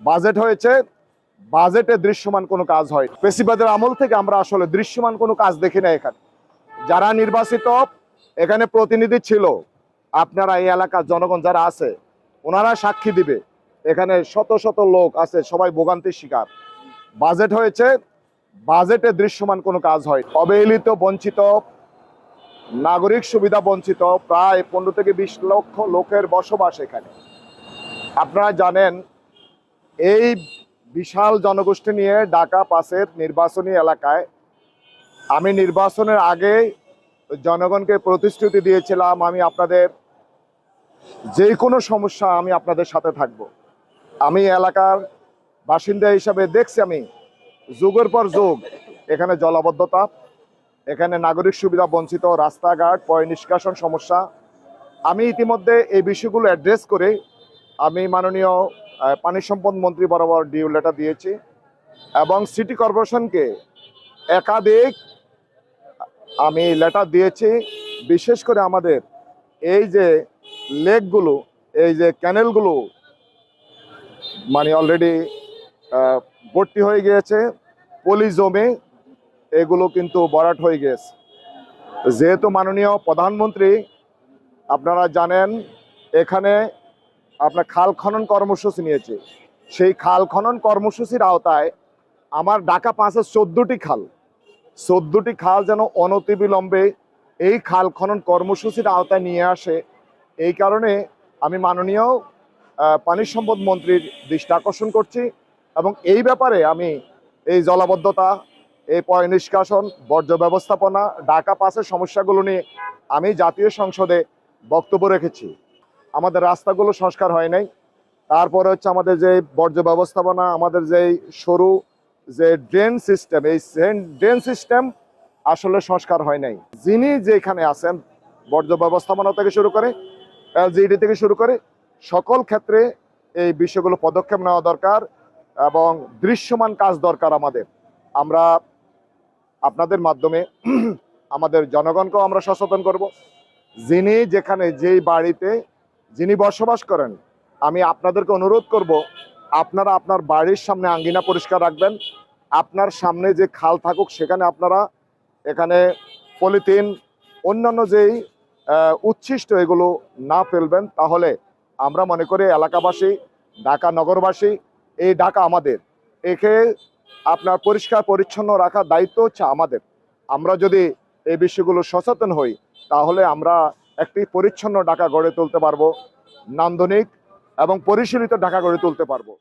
Budget হয়েছে, বাজেটে দৃশ্যমান কোনো কাজ হয়। ফ্যাসিবাদের আমল থেকে আমরা আসলে দৃশ্যমান কোনো কাজ দেখি না। এখানে যারা নির্বাচিত এখানে প্রতিনিধি ছিল, আপনারা এই এলাকার জনগণ যারা আছে ওনারা সাক্ষী দিবে, এখানে শত শত লোক আছে, সবাই ভোগান্তির শিকার। বাজেট হয়েছে, বাজেটে দৃশ্যমান কোনো কাজ হয়। অবহেলিত, বঞ্চিত, নাগরিক সুবিধা বঞ্চিত প্রায় 15 থেকে 20 লক্ষ লোকের বসবাস এখানে। আপনারা জানেন এই বিশাল জনগোষ্ঠী নিয়ে ঢাকা পাশের নির্বাচনী এলাকায় আমি নির্বাচনের আগে জনগণকে প্রতিশ্রুতি দিয়েছিলাম, আমি আপনাদের যে কোনো সমস্যা আমি আপনাদের সাথে থাকব। আমি এলাকার বাসিন্দা হিসাবে দেখছি, আমি যুগের পর যুগ এখানে জলাবদ্ধতা, এখানে নাগরিক সুবিধা বঞ্চিত, রাস্তাঘাট, পয় নিষ্কাশন সমস্যা। আমি ইতিমধ্যে এই বিষয়গুলো অ্যাড্রেস করে আমি মাননীয় পানি সম্পদ মন্ত্রী বরাবর ডিউ লেটার দিয়েছি এবং সিটি কর্পোরেশনকে একাধিক আমি লেটার দিয়েছি। বিশেষ করে আমাদের এই যে লেকগুলো, এই যে ক্যানেলগুলো মানে অলরেডি ভর্তি হয়ে গিয়েছে, পলি জমে এগুলো কিন্তু ভরাট হয়ে গিয়েছে। যেহেতু মাননীয় প্রধানমন্ত্রী আপনারা জানেন এখানে আপনার খাল খনন কর্মসূচি নিয়েছে, সেই খাল খনন কর্মসূচির আওতায় আমার ঢাকা 5-এর 14টি খাল যেন অনতিবিলম্বে এই খাল খনন কর্মসূচির আওতায় নিয়ে আসে। এই কারণে আমি মাননীয় পানি সম্পদ মন্ত্রীর দৃষ্টি আকর্ষণ করছি এবং এই ব্যাপারে আমি এই জলাবদ্ধতা, এই পয় নিষ্কাশন, বর্জ্য ব্যবস্থাপনা, ঢাকা 5-এর সমস্যাগুলো নিয়ে আমি জাতীয় সংসদে বক্তব্য রেখেছি। আমাদের রাস্তাগুলো সংস্কার হয় নাই, তারপরে হচ্ছে আমাদের যে বর্জ্য ব্যবস্থাপনা, আমাদের যেই সরু যে ড্রেন সিস্টেম, এই ড্রেন সিস্টেম আসলে সংস্কার হয় নাই। যিনি যেখানে আছেন বর্জ্য ব্যবস্থাপনা থেকে শুরু করে এলজিইডি থেকে শুরু করে সকল ক্ষেত্রে এই বিষয়গুলো পদক্ষেপ নেওয়া দরকার এবং দৃশ্যমান কাজ দরকার আমাদের। আমরা আপনাদের মাধ্যমে আমাদের জনগণকেও আমরা সচেতন করব। যিনি যেখানে যেই বাড়িতে যিনি বসবাস করেন, আমি আপনাদেরকে অনুরোধ করব আপনারা আপনার বাড়ির সামনে আঙ্গিনা পরিষ্কার রাখবেন। আপনার সামনে যে খাল থাকুক সেখানে আপনারা এখানে পলিথিন, অন্যান্য যেই উচ্ছিষ্ট এগুলো না ফেলবেন। তাহলে আমরা মনে করি এলাকাবাসী, ঢাকা নগরবাসী, এই ঢাকা আমাদের, একে আপনার পরিষ্কার পরিচ্ছন্ন রাখার দায়িত্ব হচ্ছে আমাদের। আমরা যদি এই বিষয়গুলো সচেতন হই তাহলে আমরা একটি পরিচ্ছন্ন ঢাকা গড়ে তুলতে পারবো, নান্দনিক এবং পরিশীলিত ঢাকা গড়ে তুলতে পারবো।